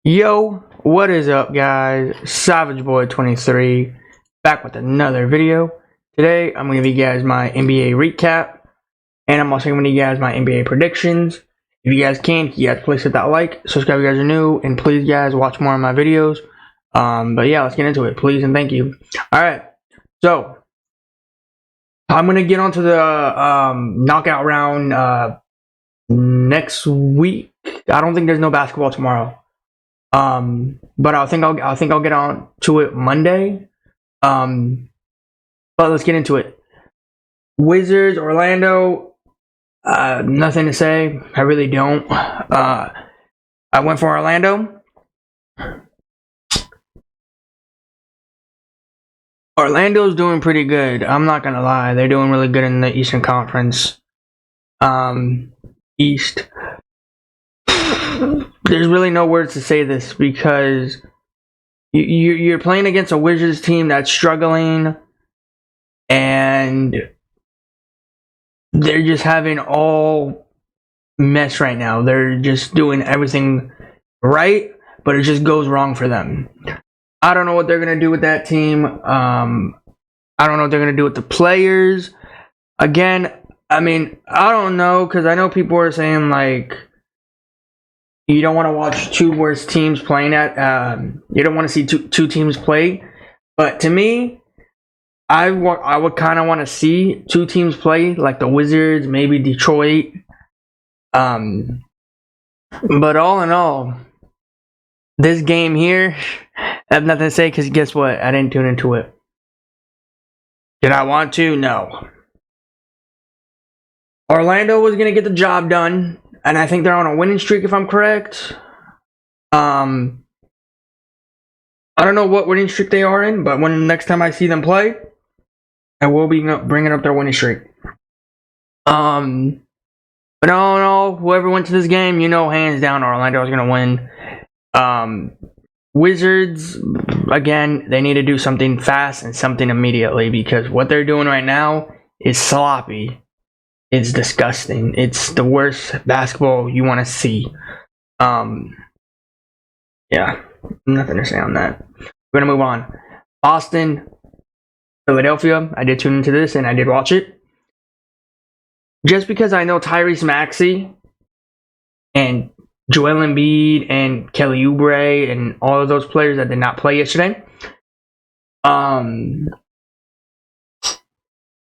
Yo, what is up, guys? Savage Boy 23 back with another video. Today, I'm going to give you guys my NBA recap, and I'm also going to give you guys my NBA predictions. If you guys can, you guys please hit that like, subscribe if you guys are new, and please, guys, watch more of my videos. But yeah, let's get into it, please, and thank you. All right, so I'm going to get onto the knockout round next week. I don't think there's no basketball tomorrow. But I think I'll get on to it Monday. But let's get into it. Wizards, Orlando, nothing to say. I really don't. I went for Orlando. Orlando's doing pretty good. I'm not gonna lie. They're doing really good in the Eastern Conference. East. There's really no words to say this because you're playing against a Wizards team that's struggling, and they're just having all mess right now. They're just doing everything right, but it just goes wrong for them. I don't know what they're gonna do with that team. I don't know what they're gonna do with the players. Again, I mean, I don't know, because I know people are saying like, you don't want to watch two worst teams playing at. You don't want to see two teams play. But to me, I would kind of want to see two teams play, like the Wizards, maybe Detroit. But all in all, this game here, I have nothing to say because guess what? I didn't tune into it. Did I want to? No. Orlando was going to get the job done. And I think they're on a winning streak, if I'm correct. I don't know what winning streak they are in, but when next time I see them play, I will be bringing up their winning streak. But all in all, whoever went to this game, you know, hands down, Orlando is going to win. Wizards, again, they need to do something fast and something immediately because what they're doing right now is sloppy. It's disgusting. It's the worst basketball you want to see. Yeah, nothing to say on that. We're going to move on. Boston, Philadelphia. I did tune into this and I did watch it. Just because I know Tyrese Maxey and Joel Embiid and Kelly Oubre and all of those players that did not play yesterday.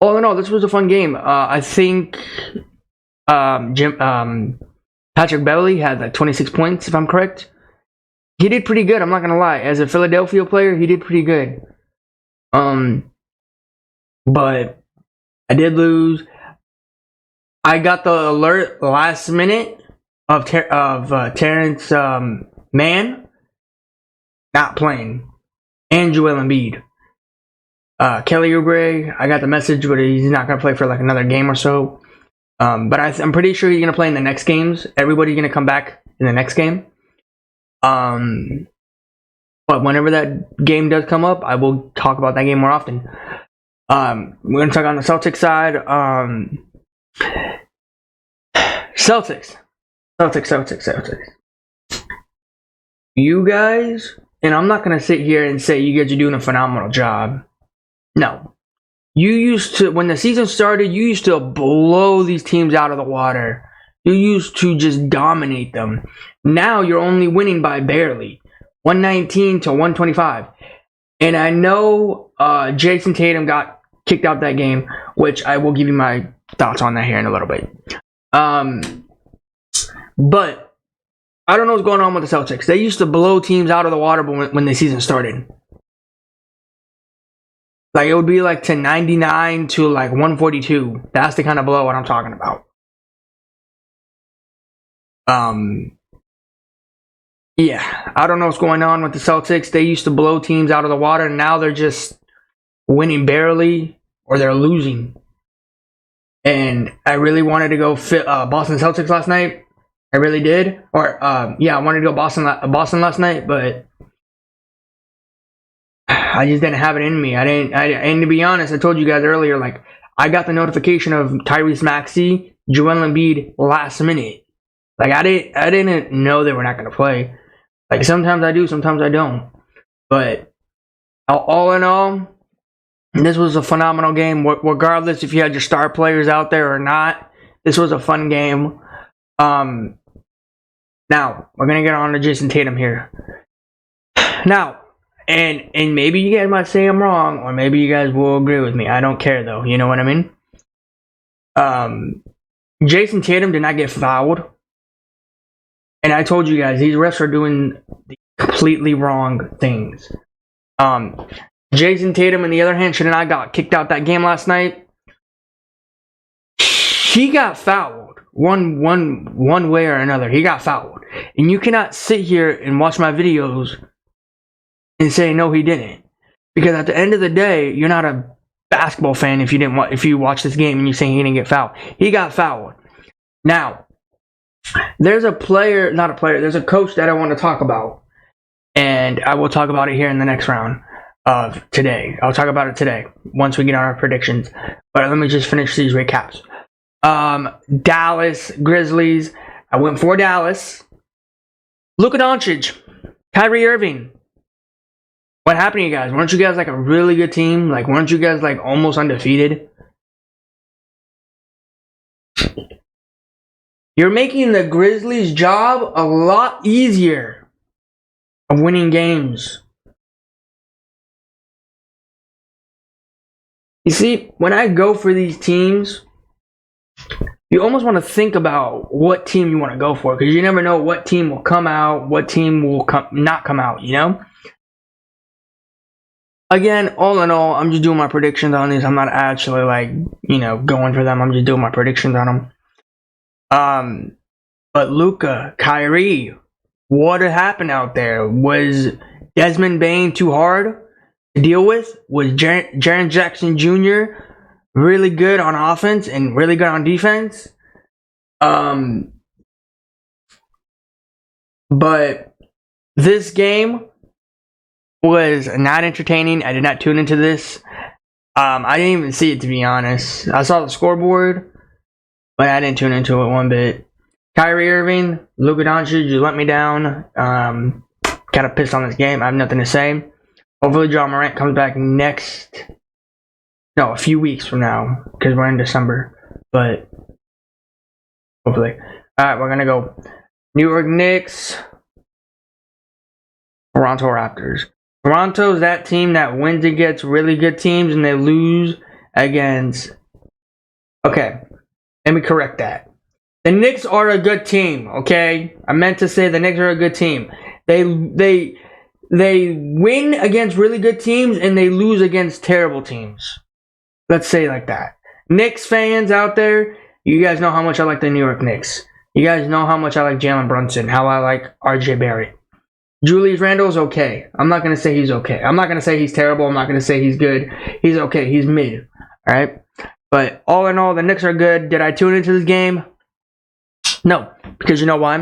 All in all, this was a fun game. I think Patrick Beverley had like 26 points, if I'm correct. He did pretty good, I'm not going to lie. As a Philadelphia player, he did pretty good. But I did lose. I got the alert last minute of Terrence Mann not playing. And Joel Embiid. Kelly Oubre, I got the message, but he's not going to play for like another game or so. But I'm pretty sure he's going to play in the next games. Everybody's going to come back in the next game. But whenever that game does come up, I will talk about that game more often. We're going to talk on the Celtics side. Celtics. You guys, and I'm not going to sit here and say you guys are doing a phenomenal job. No. You used to, when the season started, you used to blow these teams out of the water. You used to just dominate them. Now you're only winning by barely. 119 to 125. And I know Jason Tatum got kicked out that game, which I will give you my thoughts on that here in a little bit. But I don't know what's going on with the Celtics. They used to blow teams out of the water when the season started. Like, it would be like to 99 to like 142. That's the kind of blowout I'm talking about. Yeah, I don't know what's going on with the Celtics. They used to blow teams out of the water, and now they're just winning barely, or they're losing. And I really wanted to go Boston Celtics last night. I really did. Or, yeah, I wanted to go Boston last night, but I just didn't have it in me. And to be honest, I told you guys earlier, like, I got the notification of Tyrese Maxey, Joel Embiid last minute. Like, I didn't know they were not going to play. Like sometimes I do, sometimes I don't. But all in all, this was a phenomenal game. Regardless if you had your star players out there or not, this was a fun game. Now we're gonna get on to Jason Tatum here. Now, and maybe you guys might say I'm wrong, or maybe you guys will agree with me. I don't care though. You know what I mean? Jason Tatum did not get fouled, and I told you guys these refs are doing the completely wrong things. Jason Tatum, on the other hand, should have not got kicked out that game last night. He got fouled one way or another. He got fouled, and you cannot sit here and watch my videos and say no, he didn't, because at the end of the day, you're not a basketball fan if you watch this game and you say he didn't get fouled. He got fouled. Now, there's a there's a coach that I want to talk about, and I will talk about it here in the next round of today. I'll talk about it today once we get on our predictions. But let me just finish these recaps. Dallas Grizzlies. I went for Dallas. Luka Doncic, Kyrie Irving. What happened to you guys? Weren't you guys like a really good team? Like, weren't you guys like almost undefeated? You're making the Grizzlies' job a lot easier of winning games. You see, when I go for these teams, you almost want to think about what team you want to go for, because you never know what team will come out, what team will not come out, you know? Again, all in all, I'm just doing my predictions on these. I'm not actually like, going for them. I'm just doing my predictions on them. But Luka, Kyrie, what happened out there? Was Desmond Bane too hard to deal with? Was Jaren Jackson Jr. really good on offense and really good on defense? But this game was not entertaining. I did not tune into this. I didn't even see it, to be honest. I saw the scoreboard, but I didn't tune into it one bit. Kyrie Irving, Luka Doncic, you let me down. Kind of pissed on this game. I have nothing to say. Hopefully Ja Morant comes back a few weeks from now, because we're in December. But hopefully. Alright, we're going to go New York Knicks, Toronto Raptors. Toronto's that team that wins against really good teams and they lose against... Okay, let me correct that. The Knicks are a good team, okay? I meant to say the Knicks are a good team. They win against really good teams and they lose against terrible teams. Let's say it like that. Knicks fans out there, you guys know how much I like the New York Knicks. You guys know how much I like Jalen Brunson, how I like RJ Barrett. Julius Randle's okay. I'm not going to say he's okay. I'm not going to say he's terrible. I'm not going to say he's good. He's okay. He's mid. All right? But all in all, the Knicks are good. Did I tune into this game? No. Because you know why?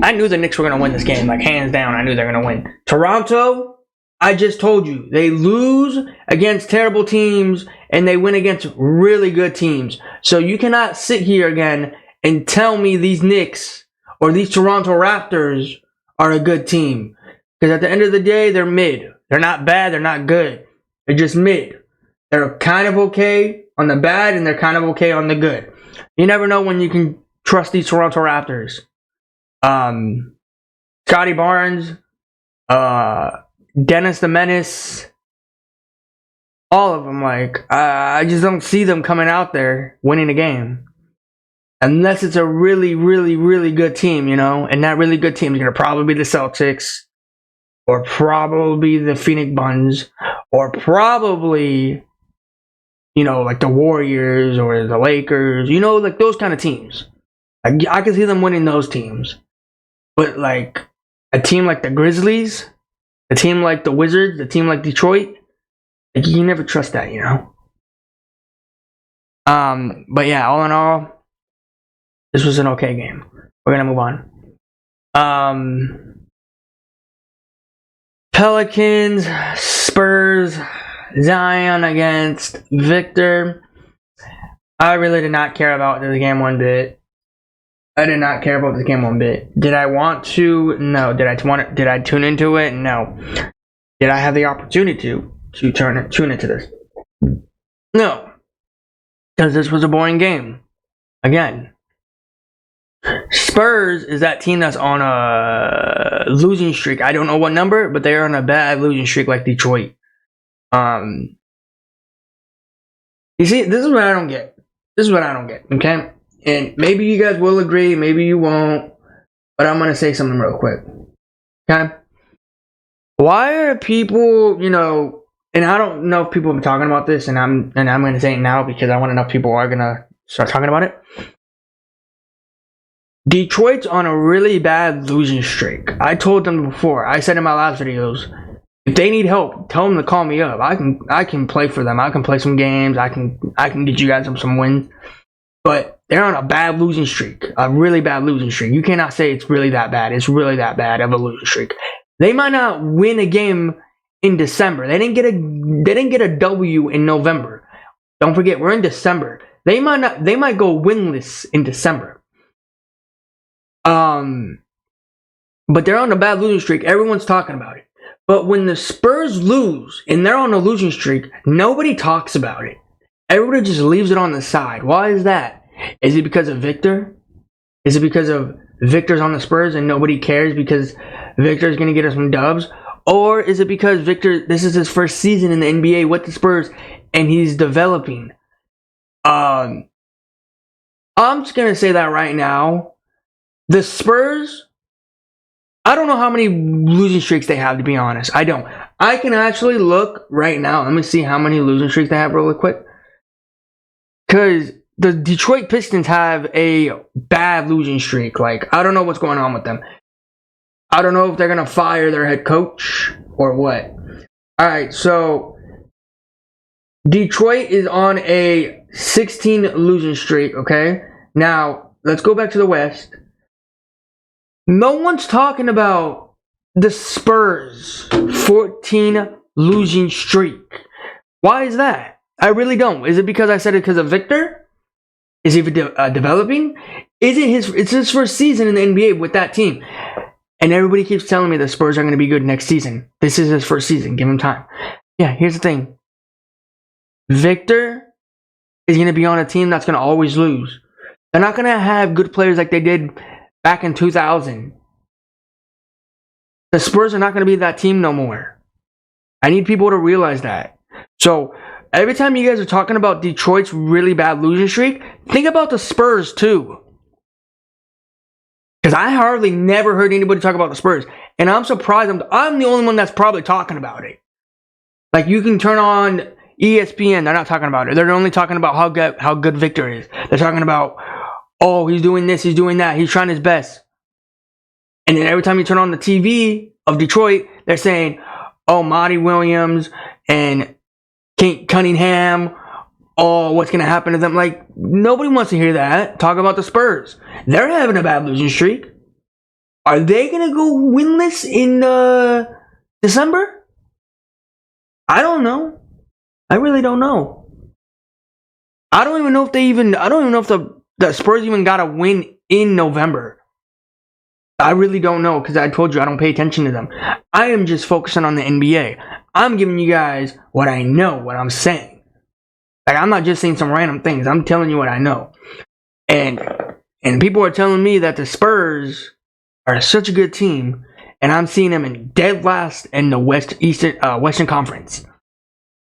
I knew the Knicks were going to win this game. Like, hands down, I knew they were going to win. Toronto, I just told you. They lose against terrible teams, and they win against really good teams. So you cannot sit here again and tell me these Knicks or these Toronto Raptors are a good team. Because at the end of the day, they're mid. They're not bad, they're not good. They're just mid. They're kind of okay on the bad, and they're kind of okay on the good. You never know when you can trust these Toronto Raptors. Scotty Barnes, Dennis the Menace, all of them, I just don't see them coming out there winning a game. Unless it's a really, really, really good team, and that really good team is going to probably be the Celtics, or probably the Phoenix Suns, or probably, like the Warriors or the Lakers, like those kind of teams. I can see them winning those teams. But like a team like the Grizzlies, a team like the Wizards, a team like Detroit, you can never trust that, But yeah, all in all, this was an okay game. We're going to move on. Pelicans, Spurs, Zion against Victor. I really did not care about this game one bit. I did not care about this game one bit. Did I want to? No. Did I tune into it? No. Did I have the opportunity to tune into this? No. Because this was a boring game. Again. Spurs is that team that's on a losing streak. I don't know what number, but they're on a bad losing streak like Detroit. You see, this is what I don't get. Okay? And maybe you guys will agree, maybe you won't, but I'm going to say something real quick. Okay? Why are people, and I don't know if people have been talking about this, and I'm going to say it now because I want to know if people are going to start talking about it. Detroit's on a really bad losing streak. I told them before. I said in my last videos, if they need help, tell them to call me up. I can play for them. I can play some games. I can get you guys some wins. But they're on a bad losing streak. A really bad losing streak. You cannot say it's really that bad. It's really that bad of a losing streak. They might not win a game in December. They didn't get a W in November. Don't forget, we're in December. They might go winless in December. But they're on a bad losing streak. Everyone's talking about it. But when the Spurs lose and they're on a losing streak, nobody talks about it. Everybody just leaves it on the side. Why is that? Is it because of Victor? Is it because of Victor's on the Spurs and nobody cares because Victor's going to get us some dubs? Or is it because Victor, this is his first season in the NBA with the Spurs and he's developing? I'm just going to say that right now. The Spurs, I don't know how many losing streaks they have, to be honest. I don't. I can actually look right now. Let me see how many losing streaks they have really quick. Because the Detroit Pistons have a bad losing streak. Like, I don't know what's going on with them. I don't know if they're going to fire their head coach or what. Alright, so Detroit is on a 16 losing streak, okay? Now, let's go back to the West. No one's talking about the Spurs 14 losing streak. Why is that? I really don't. Is it because I said it because of Victor? Is he developing? It's his first season in the NBA with that team. And everybody keeps telling me the Spurs are going to be good next season. This is his first season. Give him time. Yeah, here's the thing. Victor is going to be on a team that's going to always lose. They're not going to have good players like they did back in 2000. The Spurs are not going to be that team no more. I need people to realize that. So, every time you guys are talking about Detroit's really bad losing streak, think about the Spurs too. Because I hardly never heard anybody talk about the Spurs. And I'm surprised. I'm the only one that's probably talking about it. Like, you can turn on ESPN. They're not talking about it. They're only talking about how good Victor is. They're talking about, oh, he's doing this, he's doing that, he's trying his best. And then every time you turn on the TV of Detroit, they're saying, oh, Monty Williams and Kate Cunningham, oh, what's going to happen to them? Like, nobody wants to hear that. Talk about the Spurs. They're having a bad losing streak. Are they going to go winless in December? I don't know. I really don't know. I don't even know if the Spurs even got a win in November. I really don't know because I told you I don't pay attention to them. I am just focusing on the NBA. I'm giving you guys what I know, what I'm saying. Like, I'm not just saying some random things. I'm telling you what I know. And people are telling me that the Spurs are such a good team, and I'm seeing them in dead last in the Western Conference.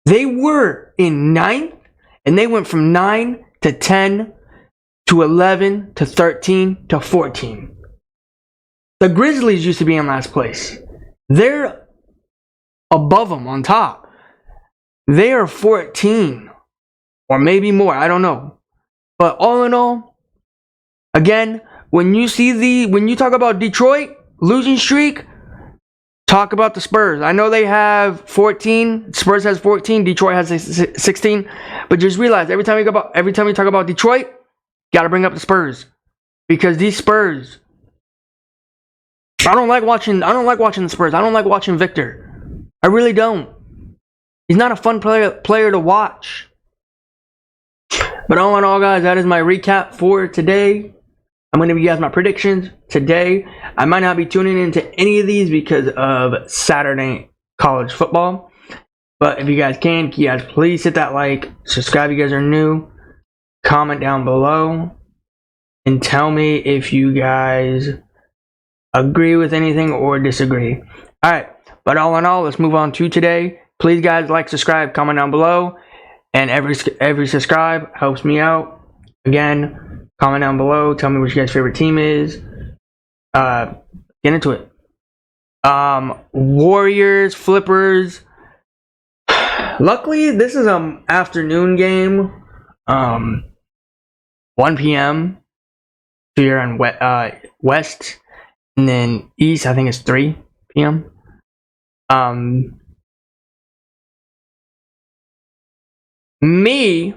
They were in 9th, and they went from 9 to 10 to 11 to 13 to 14. The Grizzlies used to be in last place. They're above them on top. They are 14 or maybe more. I don't know. But all in all, again, when you talk about Detroit losing streak, talk about the Spurs. I know they have 14. Spurs has 14. Detroit has 16. But just realize every time you talk about Detroit, you got to bring up the Spurs, because these Spurs. I don't like watching the Spurs. I don't like watching Victor. I really don't. He's not a fun player to watch. But all in all, guys, that is my recap for today. I'm going to give you guys my predictions today. I might not be tuning into any of these because of Saturday college football. But if you guys can you guys please hit that like, subscribe if you guys are new, comment down below, and tell me if you guys agree with anything or disagree. Alright, but all in all, let's move on to today. Please guys like, subscribe, comment down below, and every subscribe helps me out. Again, comment down below, tell me what your guys' favorite team is. Get into it. Warriors, Flippers. Luckily, this is an afternoon game. 1 p.m. here on West, and then East, I think it's 3 p.m. Me,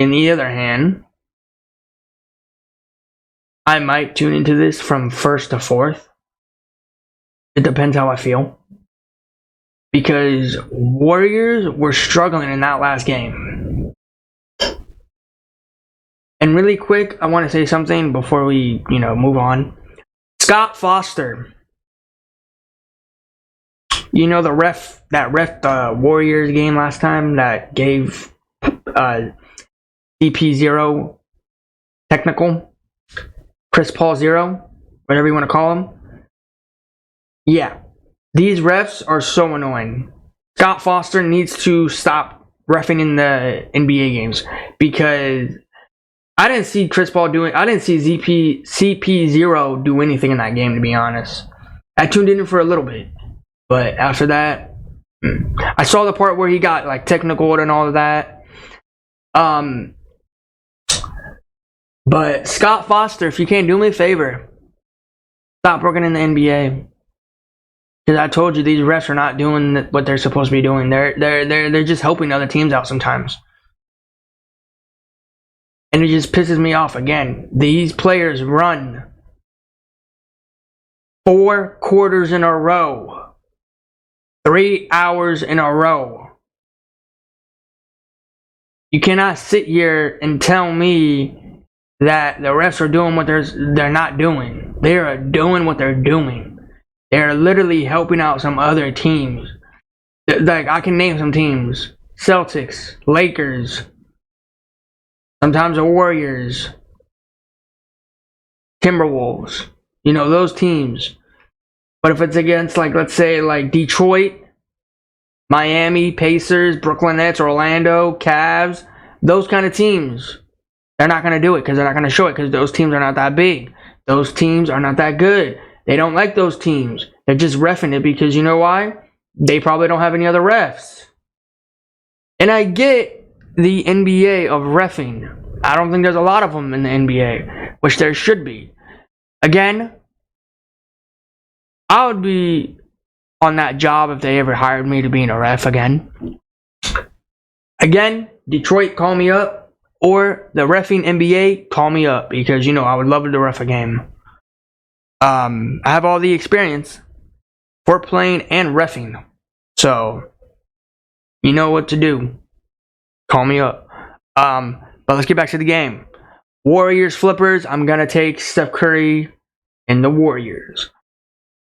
on the other hand, I might tune into this from first to fourth. It depends how I feel. Because Warriors were struggling in that last game. And really quick, I want to say something before we, move on. Scott Foster. You know the ref the Warriors game last time that gave CP0 technical? Chris Paul 0? Whatever you want to call him. Yeah. These refs are so annoying. Scott Foster needs to stop reffing in the NBA games because I didn't see CP0 do anything in that game, to be honest. I tuned in for a little bit, but after that, I saw the part where he got like technical and all of that. But Scott Foster, if you can't do me a favor, stop working in the NBA. Because I told you these refs are not doing what they're supposed to be doing. They're just helping other teams out sometimes. And it just pisses me off again. These players run 4 quarters in a row. 3 hours in a row. You cannot sit here and tell me that the refs are doing what they're not doing. They are doing what they're doing. They're literally helping out some other teams. Like, I can name some teams. Celtics, Lakers, sometimes the Warriors, Timberwolves. Those teams. But if it's against, like, let's say, like Detroit, Miami, Pacers, Brooklyn Nets, Orlando, Cavs, those kind of teams, they're not going to do it because they're not going to show it because those teams are not that big. Those teams are not that good. They don't like those teams. They're just reffing it because you know why? They probably don't have any other refs. And I get the NBA of reffing. I don't think there's a lot of them in the NBA, which there should be. Again, I would be on that job if they ever hired me to be a ref again. Again, Detroit, call me up. Or the reffing NBA, call me up because, I would love to ref a game. I have all the experience for playing and reffing. So, you know what to do. Call me up. But let's get back to the game. Warriors, Flippers. I'm going to take Steph Curry and the Warriors.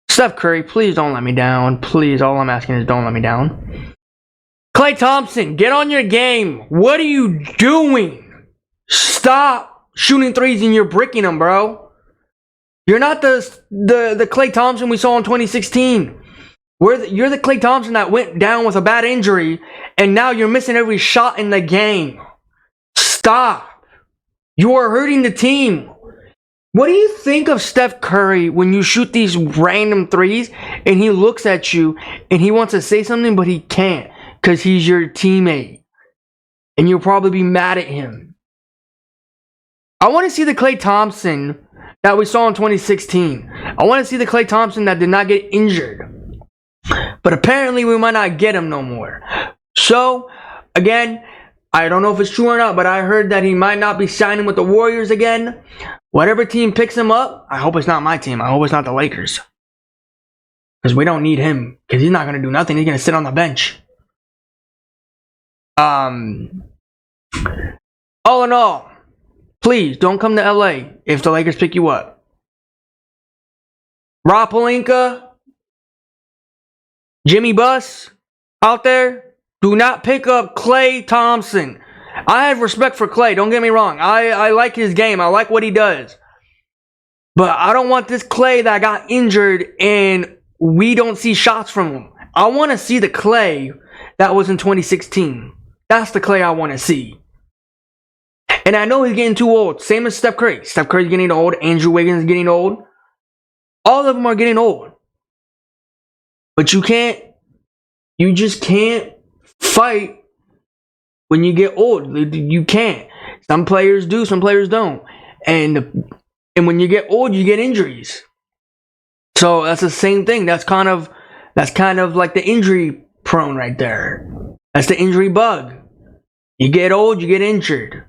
Steph Curry, please don't let me down. Please, all I'm asking is don't let me down. Klay Thompson, get on your game. What are you doing? Stop shooting threes and you're bricking them, bro. You're not the Klay Thompson we saw in 2016. You're the Klay Thompson that went down with a bad injury, and now you're missing every shot in the game. Stop. You are hurting the team. What do you think of Steph Curry when you shoot these random threes, and he looks at you, and he wants to say something, but he can't, because he's your teammate, and you'll probably be mad at him. I want to see the Klay Thompson that we saw in 2016. I want to see the Klay Thompson that did not get injured. But apparently we might not get him no more. So, again, I don't know if it's true or not, but I heard that he might not be signing with the Warriors again. Whatever team picks him up, I hope it's not my team. I hope it's not the Lakers. Because we don't need him. Because he's not going to do nothing. He's going to sit on the bench. All in all, Please don't come to LA if the Lakers pick you up. Rob Pelinka, Jimmy Buss out there, do not pick up Klay Thompson. I have respect for Klay, don't get me wrong. I like his game. I like what he does. But I don't want this Klay that got injured and we don't see shots from him. I want to see the Klay that was in 2016. That's the Klay I want to see. And I know he's getting too old. Same as Steph Curry. Steph Curry's getting old. Andrew Wiggins is getting old. All of them are getting old. But you just can't fight when you get old. You can't. Some players do, some players don't. And when you get old, you get injuries. So that's the same thing. That's kind of like the injury prone right there. That's the injury bug. You get old, you get injured.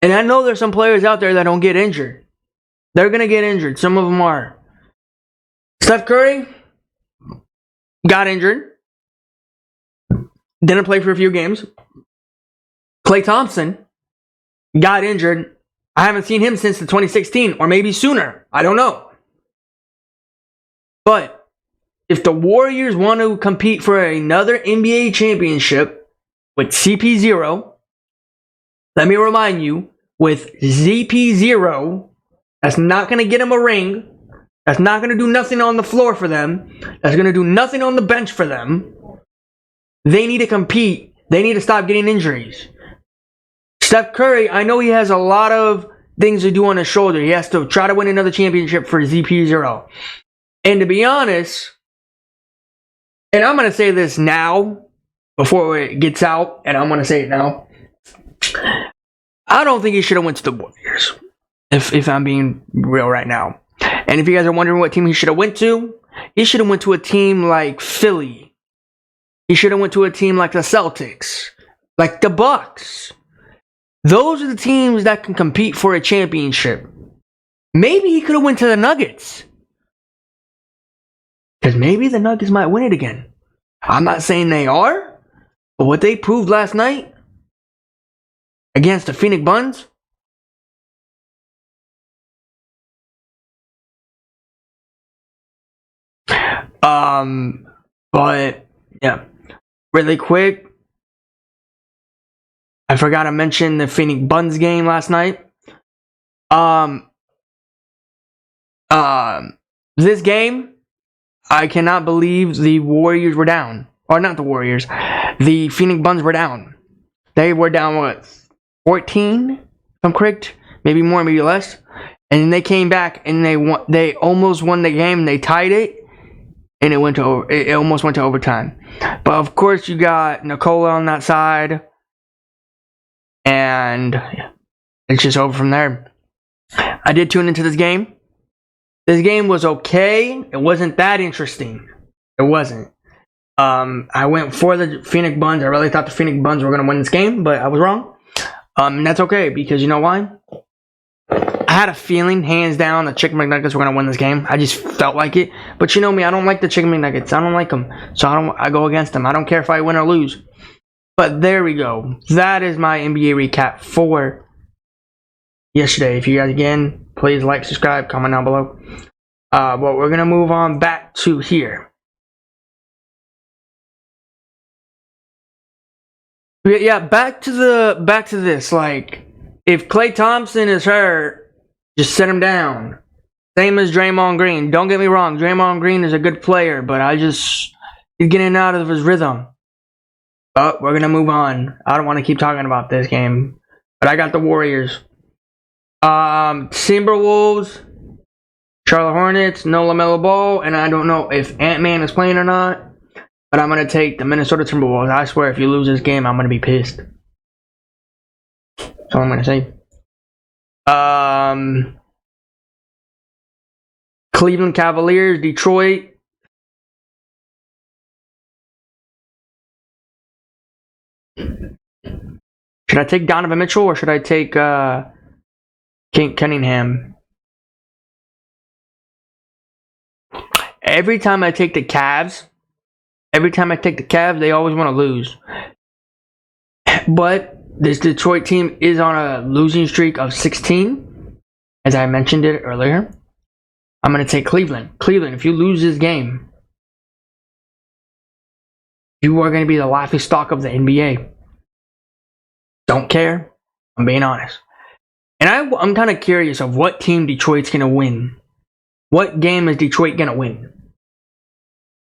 And I know there's some players out there that don't get injured. They're going to get injured. Some of them are. Steph Curry got injured. Didn't play for a few games. Klay Thompson got injured. I haven't seen him since the 2016 or maybe sooner. I don't know. But if the Warriors want to compete for another NBA championship with CP0, let me remind you, with ZP0, that's not going to get them a ring. That's not going to do nothing on the floor for them. That's going to do nothing on the bench for them. They need to compete. They need to stop getting injuries. Steph Curry, I know he has a lot of things to do on his shoulder. He has to try to win another championship for ZP0. And to be honest, and I'm going to say this now, before it gets out, and I'm going to say it now. I don't think he should have went to the Warriors, if I'm being real right now. And if you guys are wondering what team he should have went to, he should have went to a team like Philly. He should have went to a team like the Celtics, like the Bucks. Those are the teams that can compete for a championship. Maybe he could have went to the Nuggets. Because maybe the Nuggets might win it again. I'm not saying they are, but what they proved last night against the Phoenix Suns, but yeah, really quick, I forgot to mention the Phoenix Suns game last night. This game, I cannot believe the Warriors were down. Or not the Warriors, the Phoenix Suns were down. They were down, what, 14, if I'm correct? Maybe more, maybe less. And then they came back and they almost won the game. They tied it. And it almost went to overtime. But of course, you got Nikola on that side. And it's just over from there. I did tune into this game. This game was okay. It wasn't that interesting. It wasn't. I went for the Phoenix Suns. I really thought the Phoenix Suns were going to win this game, but I was wrong. And that's okay, because you know why? I had a feeling, hands down, the Chicken McNuggets were going to win this game. I just felt like it. But you know me, I don't like the Chicken McNuggets. I don't like them. So I go against them. I don't care if I win or lose. But there we go. That is my NBA recap for yesterday. If you guys, again, please like, subscribe, comment down below. But we're going to move on back to here. Yeah, back to this. Like, if Klay Thompson is hurt, just set him down. Same as Draymond Green. Don't get me wrong, Draymond Green is a good player, but he's getting out of his rhythm. But we're gonna move on. I don't want to keep talking about this game, but I got the Warriors. Timberwolves, Charlotte Hornets, no LaMelo Ball, and I don't know if Ant-Man is playing or not. But I'm going to take the Minnesota Timberwolves. I swear, if you lose this game, I'm going to be pissed. That's all I'm going to say. Cleveland Cavaliers, Detroit. Should I take Donovan Mitchell or should I take Cunningham? Every time I take the Cavs, they always want to lose. But this Detroit team is on a losing streak of 16, as I mentioned it earlier. I'm going to take Cleveland. Cleveland, if you lose this game, you are going to be the laughingstock of the NBA. Don't care. I'm being honest. And I'm kind of curious of what team Detroit's going to win. What game is Detroit going to win?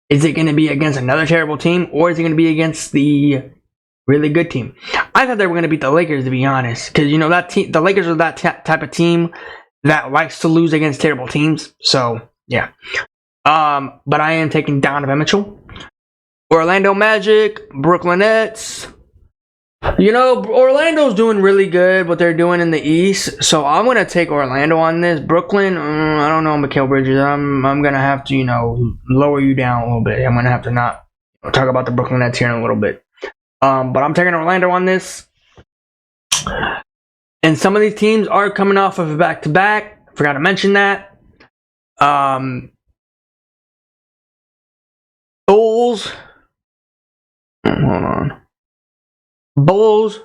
Is it going to be against another terrible team, or is it going to be against the really good team? I thought they were going to beat the Lakers, to be honest, because that team, the Lakers are that type of team that likes to lose against terrible teams. So yeah, but I am taking Donovan Mitchell. Orlando Magic, Brooklyn Nets. Orlando's doing really good what they're doing in the East, so I'm gonna take Orlando on this. Brooklyn, I don't know, Mikal Bridges. I'm gonna have to lower you down a little bit. I'm gonna have to not talk about the Brooklyn Nets here in a little bit. But I'm taking Orlando on this. And some of these teams are coming off of a back-to-back. Forgot to mention that. Bulls. Hold on. Bulls,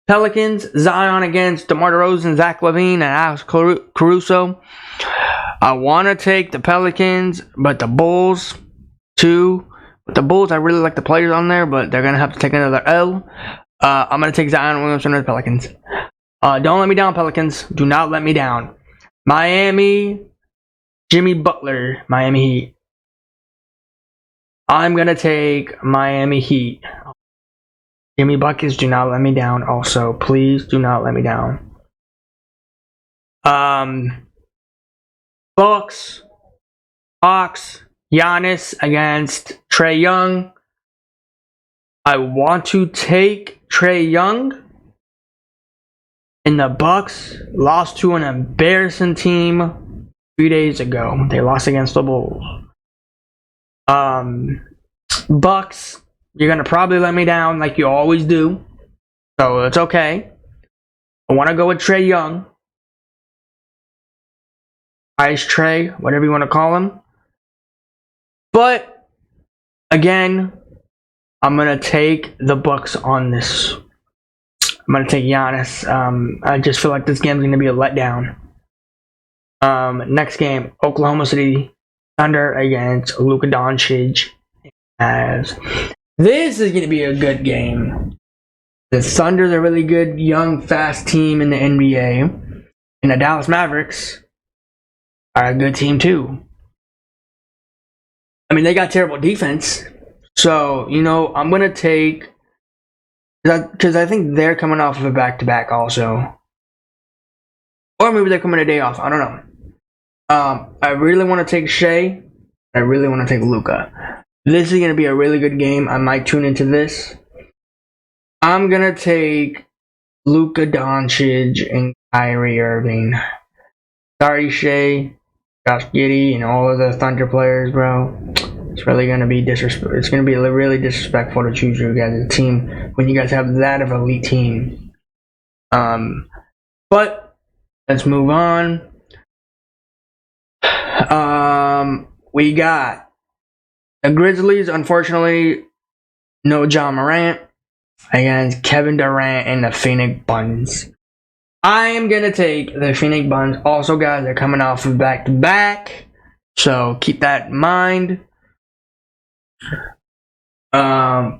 Pelicans, Zion against DeMar DeRozan, Zach LaVine, and Alex Caruso. I want to take the Pelicans, but the Bulls, too. With the Bulls, I really like the players on there, but they're going to have to take another L. I'm going to take Zion Williamson and the Pelicans. Don't let me down, Pelicans. Do not let me down. Miami, Jimmy Butler, Miami Heat. I'm going to take Miami Heat. Jimmy Buckets, do not let me down. Also, please do not let me down. Bucks, Hawks, Giannis against Trae Young. I want to take Trae Young. And the Bucks lost to an embarrassing team 3 days ago. They lost against the Bulls. Bucks, you're going to probably let me down like you always do. So it's okay. I want to go with Trae Young. Ice Trae, whatever you want to call him. But, again, I'm going to take the Bucks on this. I'm going to take Giannis. I just feel like this game's going to be a letdown. Next game, Oklahoma City Thunder against Luka Doncic. This is going to be a good game. The Thunder's a really good, young, fast team in the NBA. And the Dallas Mavericks are a good team, too. I mean, they got terrible defense. So, I'm going to take... Because I think they're coming off of a back-to-back also. Or maybe they're coming a day off. I don't know. I really want to take Shea. I really want to take Luka. This is going to be a really good game. I might tune into this. I'm going to take Luka Doncic and Kyrie Irving. Sorry, Shea, Josh Giddey, and all of the Thunder players, bro. It's really going to be disrespectful. It's going to be really disrespectful to choose you guys as a team when you guys have that of an elite team. But let's move on. We got the Grizzlies, unfortunately, no John Morant against Kevin Durant and the Phoenix Suns. I am going to take the Phoenix Suns. Also, guys, they're coming off of back-to-back, so keep that in mind. We're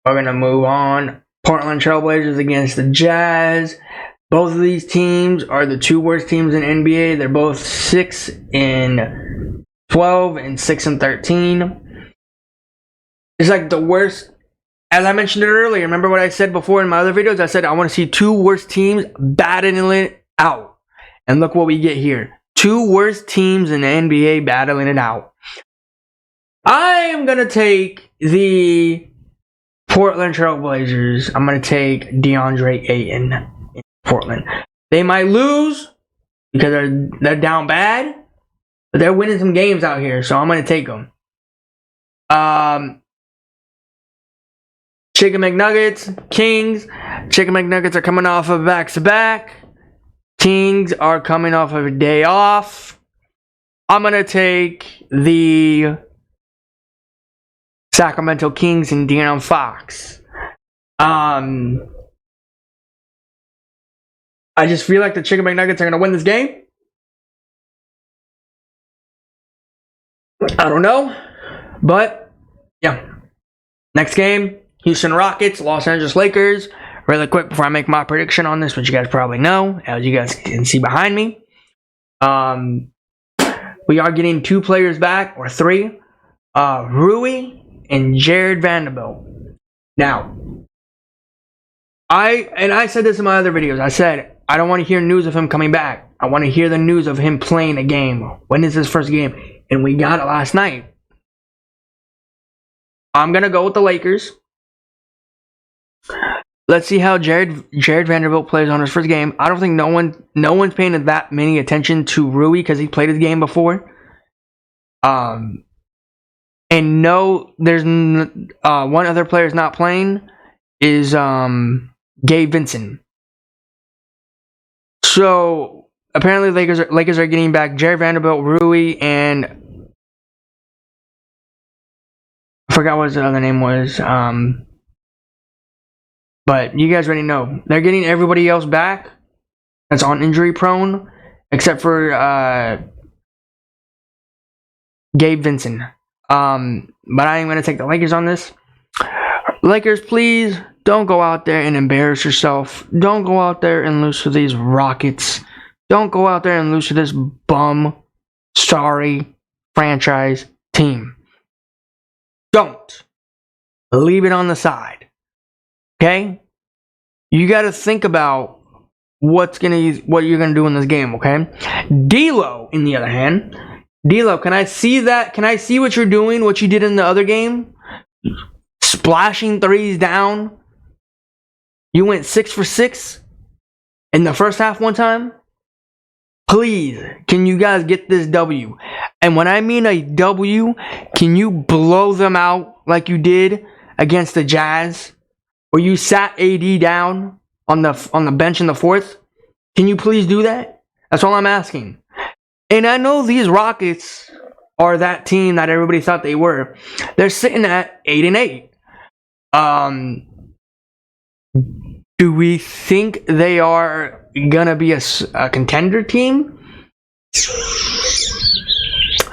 going to move on. Portland Trailblazers against the Jazz. Both of these teams are the two worst teams in NBA. They're both 6-12 and 6-13. It's like the worst. As I mentioned it earlier, remember what I said before in my other videos? I said I want to see two worst teams battling it out. And look what we get here. Two worst teams in the NBA battling it out. I am going to take the Portland Trailblazers. I'm going to take DeAndre Ayton in Portland. They might lose because they're down bad, but they're winning some games out here, so I'm going to take them. Chicken McNuggets, Kings. Chicken McNuggets are coming off of back-to-back. Kings are coming off of a day off. I'm going to take the Sacramento Kings and De'Aaron Fox. I just feel like the Chicken McNuggets are going to win this game. I don't know. But, yeah. Next game, Houston Rockets, Los Angeles Lakers. Really quick before I make my prediction on this, which you guys probably know, as you guys can see behind me. We are getting 2 players back, or 3. Rui and Jared Vanderbilt. Now, I said this in my other videos. I said, I don't want to hear news of him coming back. I want to hear the news of him playing a game. When is his first game? And we got it last night. I'm going to go with the Lakers. Let's see how Jared Vanderbilt plays on his first game. I don't think no one's paying that many attention to Rui because he played his game before. And no, there's one other player's not playing is Gabe Vincent. So apparently Lakers are getting back Jared Vanderbilt, Rui, and I forgot what his other name was. But you guys already know. They're getting everybody else back that's on injury prone, except for Gabe Vincent. But I am going to take the Lakers on this. Lakers, please don't go out there and embarrass yourself. Don't go out there and lose to these Rockets. Don't go out there and lose to this sorry franchise team. Don't. Leave it on the side. Okay? You got to think about what you're gonna do in this game. Okay? D'Lo, in the other hand, D'Lo, can I see that? Can I see what you're doing? What you did in the other game? Splashing threes down. You went 6 for 6 in the first half one time. Please, can you guys get this W? And when I mean a W, can you blow them out like you did against the Jazz, where you sat AD down on the bench in the fourth? Can you please do that? That's all I'm asking. And I know these Rockets are that team that everybody thought they were. They're sitting at 8-8. Do we think they are gonna be a contender team?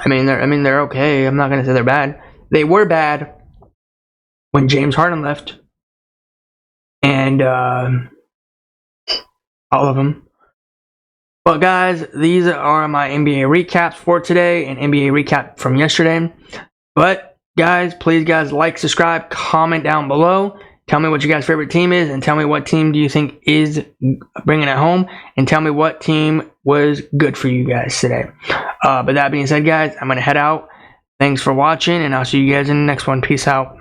I mean they're okay. I'm not gonna say they're bad. They were bad when James Harden left, and all of them. But guys, these are my NBA recaps for today and NBA recap from yesterday. But guys, please guys, like, subscribe, comment down below. Tell me what your guys' favorite team is, and tell me what team do you think is bringing it home, and tell me what team was good for you guys today. But that being said, guys, I'm going to head out. Thanks for watching, and I'll see you guys in the next one. Peace out.